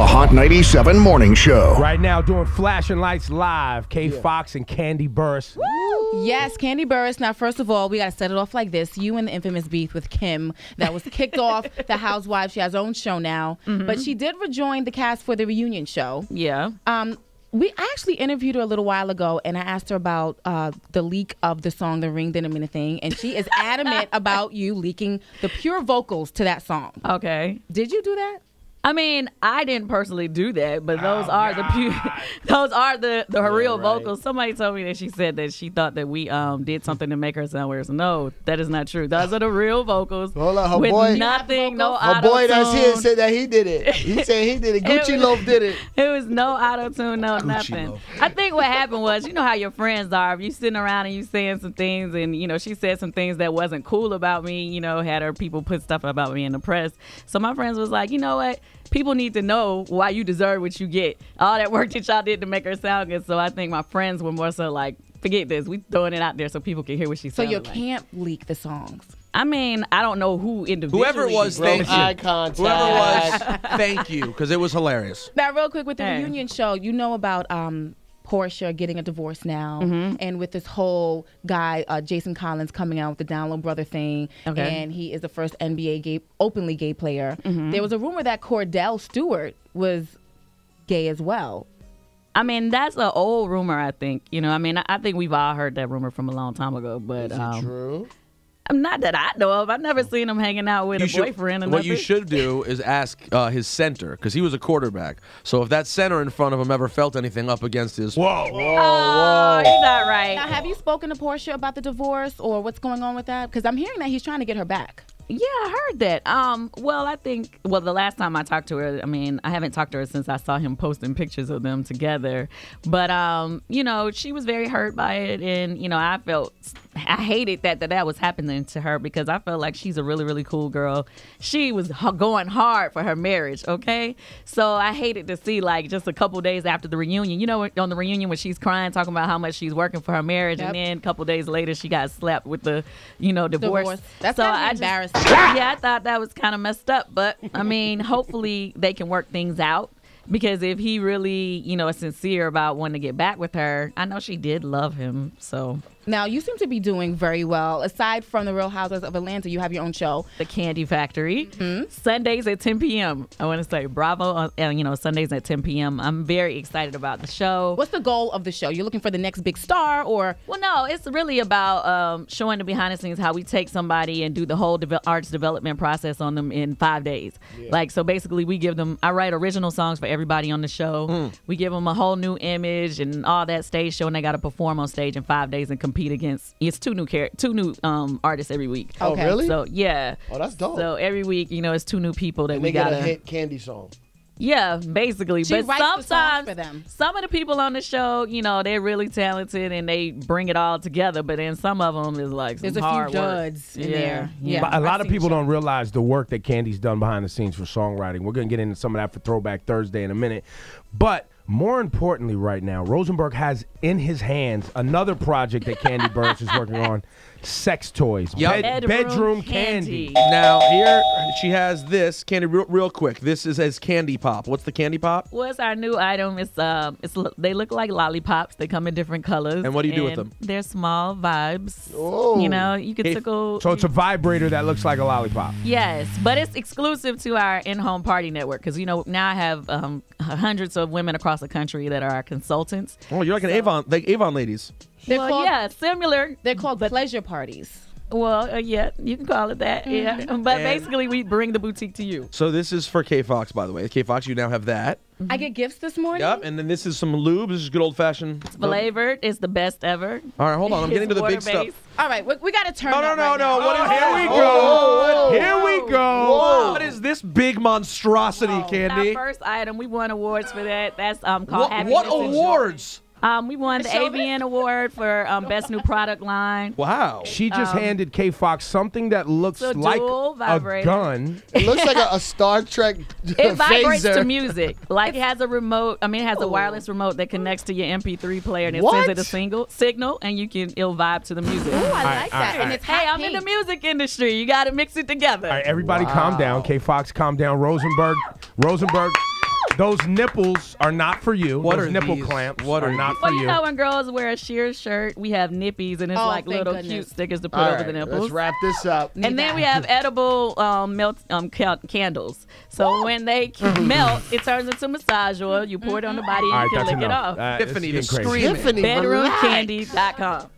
Hot 97 Morning Show. Right now doing Flashing Lights Live, K Fox and Kandi Burruss. Yes, Kandi Burruss. Now, first of all, we got to set it off like this. You and the infamous beef with Kim that was kicked off the Housewives. She has her own show now. But she did rejoin the cast for the reunion show. Yeah. I actually interviewed her a little while ago, and I asked her about the leak of the song "The Ring Didn't Mean a Thing," and she is adamant about you leaking the pure vocals to that song. Okay. Did you do that? I mean, I didn't personally do that, but those are the real vocals. Somebody told me that she said that she thought that we did something to make her sound weird. So no, that is not true. Those are the real vocals. Hold on, her with boy, nothing, no her boy that's here said that he did it. He said he did it. Gucci Loaf did it. It was no auto-tune, no nothing. Loaf. I think what happened was, you know how your friends are. If you sitting around and you saying some things, and you know she said some things that wasn't cool about me. You know, had her people put stuff about me in the press. So my friends was like, you know what? People need to know why you deserve what you get. All that work that y'all did to make her sound good. So I think my friends were more so like, forget this. We throwing it out there so people can hear what she said. So you can't leak the songs. I mean, I don't know who individually. Whoever it was, thank you. Eye contact. Whoever it was, thank you, because it was hilarious. Now, real quick, with the reunion show, you know about Portia getting a divorce now, and with this whole guy, Jason Collins, coming out with the Down Low Brother thing, and he is the first NBA openly gay player. There was a rumor that Cordell Stewart was gay as well. I mean, that's an old rumor, I think. You know, I mean, I think we've all heard that rumor from a long time ago, but Is it true? not that I know of. I've never seen him hanging out with a boyfriend. What you should do is ask his center, because he was a quarterback. So if that center in front of him ever felt anything up against his... Oh, you're not right. Now, have you spoken to Portia about the divorce or what's going on with that? Because I'm hearing that he's trying to get her back. Yeah, I heard that. Well, I think, the last time I talked to her, I mean, I haven't talked to her since I saw him posting pictures of them together. But, you know, she was very hurt by it. And, you know, I hated that was happening to her because I felt like she's a really, really cool girl. She was going hard for her marriage, okay? So I hated to see, like, just a couple days after the reunion, you know, on the reunion when she's crying, talking about how much she's working for her marriage. And then a couple days later, she got slapped with the, you know, divorce. That's kind of embarrassing. Yeah, I thought that was kind of messed up, but I mean, hopefully they can work things out because if he really, you know, is sincere about wanting to get back with her, I know she did love him, so. Now, you seem to be doing very well. Aside from the Real Housewives of Atlanta, you have your own show. The Kandi Factory. Sundays at 10 p.m. I want to say bravo, you know, Sundays at 10 p.m. I'm very excited about the show. What's the goal of the show? You're looking for the next big star or? Well, no, it's really about showing the behind the scenes, how we take somebody and do the whole arts development process on them in 5 days. Like, so basically we give them, I write original songs for everybody on the show. We give them a whole new image and all that stage show, and they got to perform on stage in 5 days and compete against two new artists every week. Oh, really? So yeah. Oh, that's dope. So every week, you know, it's 2 new people that and we they get gotta a hit Kandi song. Yeah, basically. She but writes the songs sometimes for them. Some of the people on the show, you know, they're really talented and they bring it all together. But then some of them is like some there's a hard few work. duds in there. Yeah, But a lot of people don't realize the work that Kandi's done behind the scenes for songwriting. We're going to get into some of that for Throwback Thursday in a minute. But more importantly right now, Rosenberg has in his hands another project that Kandi Burruss is working on, sex toys. Yep. Bedroom candy. Now, here she has this. Kandi, real quick. This is as Candy Pop. What's the Candy Pop? What's our new item? It's they look like lollipops. They come in different colors. And what do you do with them? They're small vibes. Oh. You know, you can tickle. So it's a vibrator that looks like a lollipop. Yes, but it's exclusive to our in-home party network because, you know, now I have hundreds of women across the country that are our consultants. Oh, you're like an Avon, like Avon ladies. Yeah, similar. They're called pleasure parties. Well, yeah, you can call it that. Yeah, but basically, we bring the boutique to you. So this is for K Fox, by the way. K Fox, you now have that. I get gifts this morning? Yep, and then this is some lube. This is good old-fashioned. It's flavored. It's the best ever. All right, hold on. I'm getting to the big stuff. All right, we got to turn No. Here we go. Here we go. What is this big monstrosity, Kandi? Our first item, we won awards for that. That's called Happiness What and Joy. awards? We won the AVN Award for Best New Product Line. Wow. She just handed K Fox something that looks a like dual a vibrator. gun. It looks like a Star Trek It vibrates phaser. to music. Like it has a remote. I mean, it has a wireless remote that connects to your MP3 player and it What? sends it a signal, and it'll vibe to the music. Ooh, I like that. And it's Hey, I'm in the music industry. You got to mix it together. All right, everybody calm down. K Fox, calm down. Rosenberg. Those nipples are not for you. What Those are nipple these? clamps What are are not these? for Well, you. you know when girls wear a sheer shirt, we have nippies, and it's Oh, like thank little goodness. cute stickers to put All over right, the nipples. let's wrap this up. And then we have edible candles. So when they melt, it turns into massage oil. You pour it on the body All right, and you can that's lick it enough. off. Tiffany, the It's getting crazy. screaming. Tiffany, relax. Bedroomcandy.com.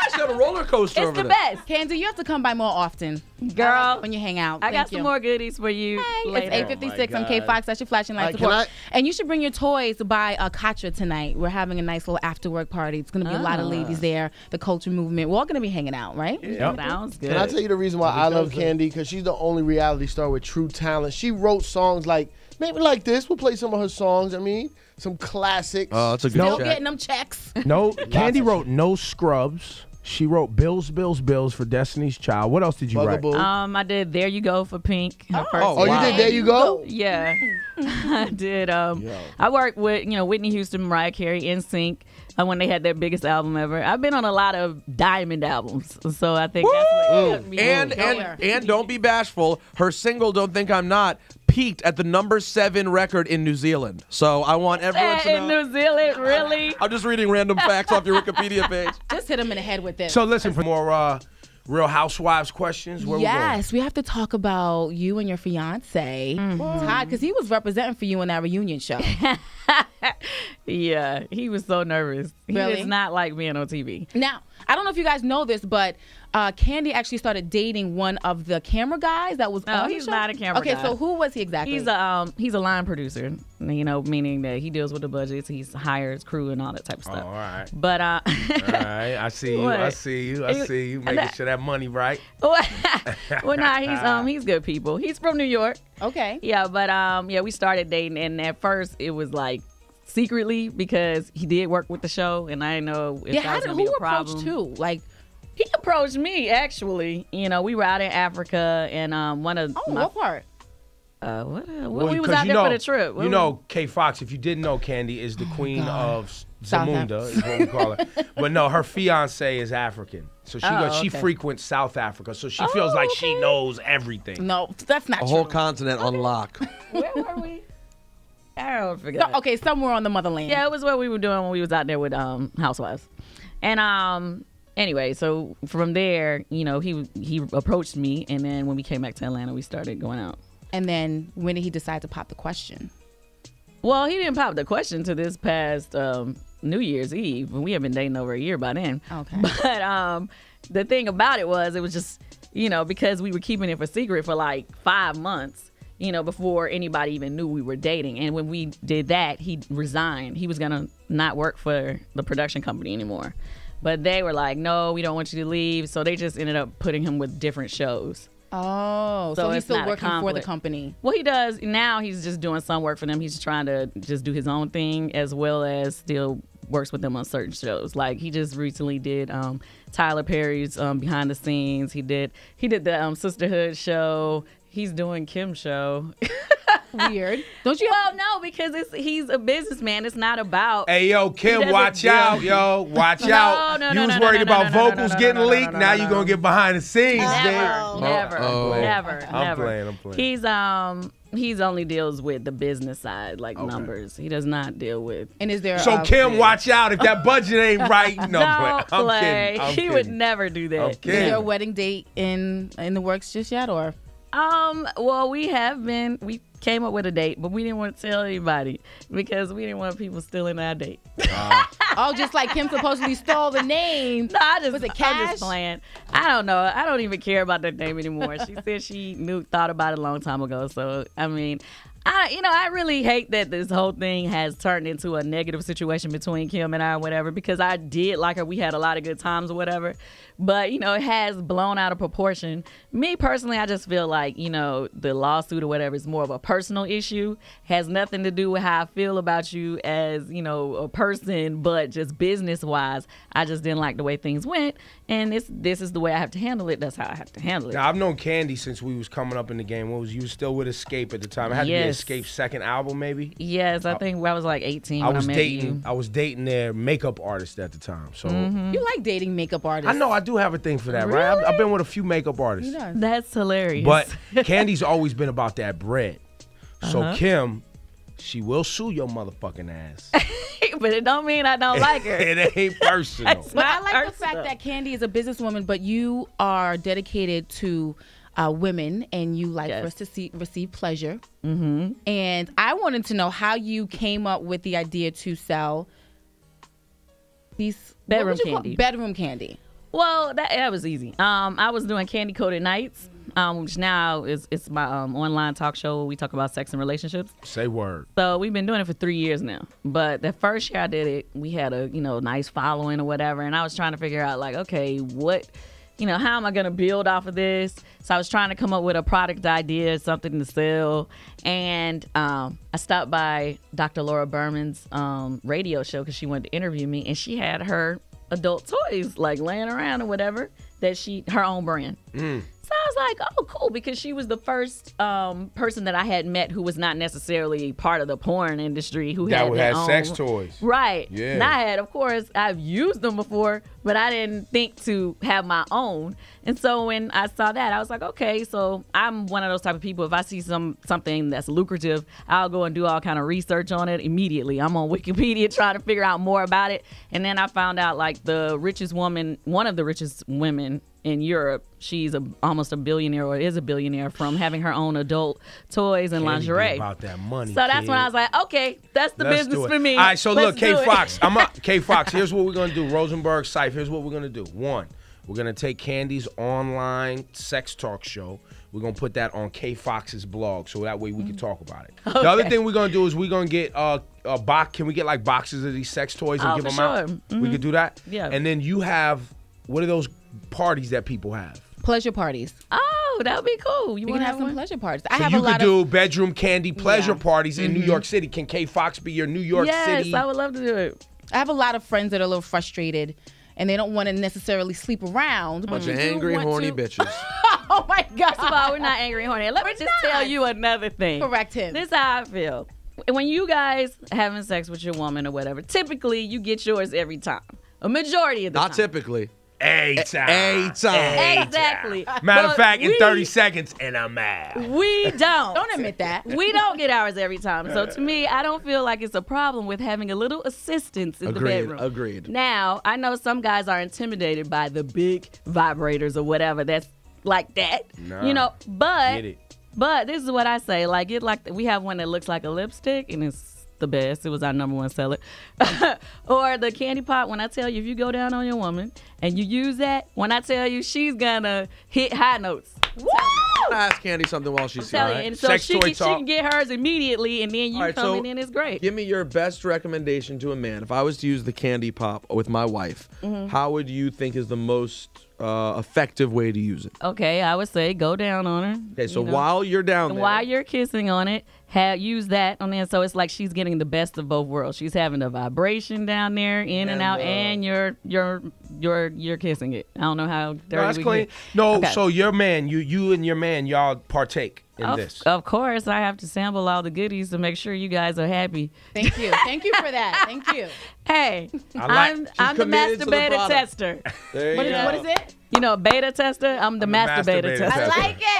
She's got a roller coaster It's over the there. best. Kandi, you have to come by more often. Girl, When you hang out. I got Thank some you. more goodies for you Hey, later. it's 8:56. I'm K God. Fox. That's your flashing lights. All right, And you should bring your toys by Katra tonight. We're having a nice little after work party. It's going to be a lot of ladies there. The culture movement. We're all going to be hanging out, right? Yep. Sounds good. Can I tell you the reason why I love Kandi? Because she's the only reality star with true talent. She wrote songs like, maybe like this. We'll play some of her songs. I mean, some classics. Oh, that's a good Still check. getting them checks. No, Kandi wrote No Scrubs. She wrote Bills, Bills, Bills for Destiny's Child. What else did you write? Bugaboo. I did There You Go for Pink. Her first Oh, you wow. did There You Go? Yeah, I did. I worked with Whitney Houston, Mariah Carey, NSYNC when they had their biggest album ever. I've been on a lot of Diamond albums, so I think that's what kept me And going. and don't be bashful. Her single "Don't Think I'm Not" peaked at the #7 record in New Zealand. So I want everyone to in know. New Zealand, really? I'm just reading random facts off your Wikipedia page. Just hit them in the head with this. So listen, for more Real Housewives questions, where Yes, we have to talk about you and your fiance, Todd, because he was representing for you in that reunion show. Yeah, he was so nervous. He Really? does not like being on TV. Now, I don't know if you guys know this, but Kandi actually started dating one of the camera guys that was No, on the he's show. not a camera Okay, guy. so who was he exactly? He's a line producer, meaning that he deals with the budgets, he hires crew and all that type of stuff. all right. But All right, I see you. What? I see you. I see you. Making sure that money right. well, nah, he's good people. He's from New York. Okay. Yeah, but we started dating, and at first it was like secretly because he did work with the show, and I didn't know if that was gonna be who a problem. approached who? Like, He approached me actually. We were out in Africa, and one of my what part? we was out there for the trip. You know, K Fox, if you didn't know, Kandi is the queen of Zamunda, is what we call her. But no, her fiance is African. So she okay. frequents South Africa. So she feels like she knows everything. No, that's not A true. whole continent on lock. Where were we? I don't forget. So, okay, somewhere on the motherland. Yeah, it was what we were doing when we was out there with Housewives. And anyway, so from there, he approached me, and then when we came back to Atlanta, we started going out. And then when did he decide to pop the question? Well, he didn't pop the question to this past New Year's Eve. We had been dating over a year by then. Okay. But the thing about it was just, because we were keeping it for secret for like 5 months, before anybody even knew we were dating. And when we did that, he resigned. He was going to not work for the production company anymore. But they were like, no, we don't want you to leave. So they just ended up putting him with different shows. Oh, So so he's it's still not a working for the conflict. company. Well, he does. Now he's just doing some work for them. He's trying to just do his own thing as well as still works with them on certain shows. Like he just recently did Tyler Perry's behind the scenes. He did the Sisterhood show. He's doing Kim's show. Weird. Don't you? Well, no, because he's a businessman. It's not about. Hey, yo, Kim, doesn't watch do- out, yo. Watch out. no, You no, was no, worried no, about no, no, vocals no, no, getting no, no, leaked. no, Now no, you're no. going to get behind the scenes, Never, man. never, Uh-oh. never, I'm never. playing, I'm playing. He's only deals with the business side, like numbers. He does not deal with. And is there? So, Kim, watch out. If that budget ain't right, no, Don't I'm play. kidding. I'm He would kidding. never do that. I'm Is kidding. there a wedding date in the works just yet, or? Well, we came up with a date, but we didn't want to tell anybody because we didn't want people stealing our date. Oh, just like Kim supposedly stole the name. No, Was it I'm Cash? just playing. I don't know. I don't even care about that name anymore. She said she thought about it a long time ago. So, I mean, I really hate that this whole thing has turned into a negative situation between Kim and I or whatever, because I did like her. We had a lot of good times or whatever. But, it has blown out of proportion. Me personally, I just feel like, the lawsuit or whatever is more of a personal issue. Has nothing to do with how I feel about you as, a person, but just business-wise, I just didn't like the way things went. And this is the way I have to handle it. That's how I have to handle it. Now, I've known Kandi since we was coming up in the game. You was still with Escape at the time. It had to be Yes. Escape's second album, maybe. Yes, I think I was like 18 I when was I met dating. you. I was dating their makeup artist at the time. So You like dating makeup artists? I know I do have a thing for that, right? I've been with a few makeup artists, He does. That's hilarious. but Candy's always been about that bread. So Kim she will sue your motherfucking ass. But it don't mean I don't like her. It ain't personal. But I like the fact that Kandi is a businesswoman, but you are dedicated to women, and you like for us to receive pleasure. Mm-hmm. And I wanted to know how you came up with the idea to sell these bedroom candy. Well, that was easy. I was doing Candy Coated Nights, which now it's my online talk show. We talk about sex and relationships. Say word. So we've been doing it for 3 years now. But the first year I did it, we had a nice following or whatever, and I was trying to figure out like, okay, what, how am I gonna build off of this? So I was trying to come up with a product idea, something to sell, and I stopped by Dr. Laura Berman's radio show because she wanted to interview me, and she had her adult toys like laying around or whatever that her own brand. So I was like, oh, cool, because she was the first person that I had met who was not necessarily part of the porn industry who had sex toys. Right. Yeah. And I had, of course, I've used them before, but I didn't think to have my own. And so when I saw that, I was like, okay, so I'm one of those type of people. If I see something that's lucrative, I'll go and do all kind of research on it immediately. I'm on Wikipedia trying to figure out more about it. And then I found out like the richest woman, one of the richest women in Europe, she's almost a billionaire or is a billionaire from having her own adult toys and lingerie. About that money. So that's when I was like, okay, that's the business for me. All right, so look, K Fox, K Fox, here's what we're gonna do. Rosenberg Syfe, here's what we're gonna do. One, we're gonna take Kandi's online sex talk show. We're gonna put that on K Fox's blog, so that way we can talk about it. Okay. The other thing we're gonna do is we're gonna get a box. Can we get like boxes of these sex toys and give them out? Mm-hmm. We could do that. Yeah. And then you have, what are those parties that people have? Pleasure parties. Oh, that would be cool. You can have some pleasure parties. So you could do bedroom candy pleasure parties in New York City. Can K Fox be your New York City? Yes, I would love to do it. I have a lot of friends that are a little frustrated, and they don't want to necessarily sleep around. Bunch of angry, horny bitches. Oh my God! First of all, we're not angry, horny. Let me just tell you another thing. Correct him. This is how I feel. When you guys having sex with your woman or whatever, typically you get yours every time. A majority of the time. Not typically. A time. Exactly. Matter of fact, in 30 seconds, and I'm mad. We don't. Don't admit that. We don't get ours every time. So to me, I don't feel like it's a problem with having a little assistance in the bedroom. Agreed. Now, I know some guys are intimidated by the big vibrators or whatever that's like that. Nah, but this is what I say. We have one that looks like a lipstick, and it's the best. It was our number one seller. Or the candy pot. When I tell you, if you go down on your woman and you use that, when I tell you, she's gonna hit high notes. Woo! Ask Kandi something while she's here. And so she can get hers immediately, and then you come in and it's great. Give me your best recommendation to a man. If I was to use the candy pop with my wife, how would you think is the most effective way to use it? Okay, I would say go down on her. Okay, so while you're down there. While you're kissing on it, use that on there. So it's like she's getting the best of both worlds. She's having the vibration down there, in and out, and you're kissing it. I don't know how dirty that's clean. No, okay. So your man, you and your man, y'all partake in this. Of course, I have to sample all the goodies to make sure you guys are happy. Thank you. Thank you for that. Thank you. Hey, I'm the masturbator tester. What is it? Beta tester. I'm the masturbator tester. I like it.